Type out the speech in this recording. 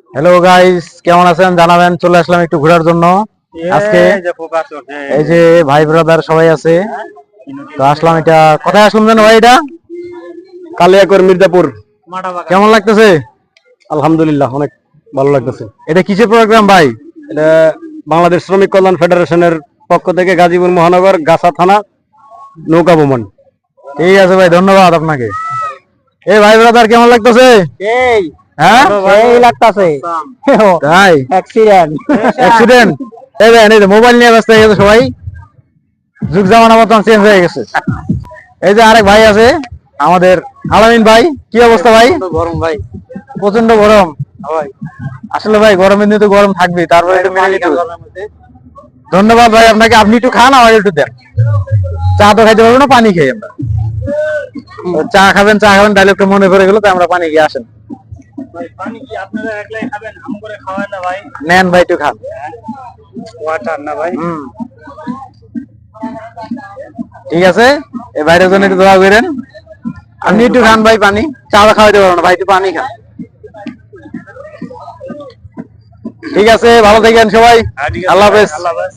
Hello guys, কেমন আছেন জানাবেন। চলে আসলাম একটু ঘোরার জন্য। আজকে এই যে ভাই ব্রাদার সবাই আছে, তো আসলাম। এটা কোথায় আসলাম জানো ভাই? এটা কালিয়াকৈর মির্জাপুর। কেমন লাগতেছে? আলহামদুলিল্লাহ, অনেক ভালো লাগতেছে। এটা কিসের প্রোগ্রাম ভাই? এটা বাংলাদেশ শ্রমিক কল্যাণ ফেডারেশনের পক্ষ থেকে গাজীপুর মহানগর গাছা থানা নৌকা ভ্রমণ। ঠিক আছে ভাই, ধন্যবাদ আপনাকে। এই ভাই ব্রাদার কেমন লাগতেছে? এই হ্যাঁ এই লাগতাছে তাই অ্যাক্সিডেন্ট অ্যাক্সিডেন্ট। এই ভাই, এই যে মোবাইল নিয়ে ব্যস্ত হয়ে গেছে সবাই, যুগ জামানা মতন চেঞ্জ হয়ে গেছে। এই যে আরেক ভাই আছে আমাদের, আলামিন ভাই। কি অবস্থা ভাই? গরম ভাই, প্রচন্ড গরম। ভাই আসলে ভাই গরমের দিনে তো গরম থাকবেই, তারপরে একটু মেনে নিতে হবে। ধন্যবাদ ভাই আপনাকে। আপনি একটু খান, আমাকে একটু দেন। চা তো খাইতে পারবো না, পানি খাই আমরা। চা খাবেন ডাইলেক্ট মনে পড়ে গেল, তো আমরা পানি খেয়ে আসেন। ভাই পানি কি আপনারা একলাই খাবেন? আম করে খাওয়ায় না ভাই? নেন ভাই, একটু খান। ওয়াটার না ভাই? ঠিক আছে, এই বাইরের জন্য একটু দোয়া করেন। আপনি একটু খান ভাই পানি। চা খাওয়াইতে পারবো না ভাই, একটু পানি খান। ঠিক আছে, ভালো থাকেন সবাই। আল্লাহ হাফেজ। আল্লাহ হাফেজ।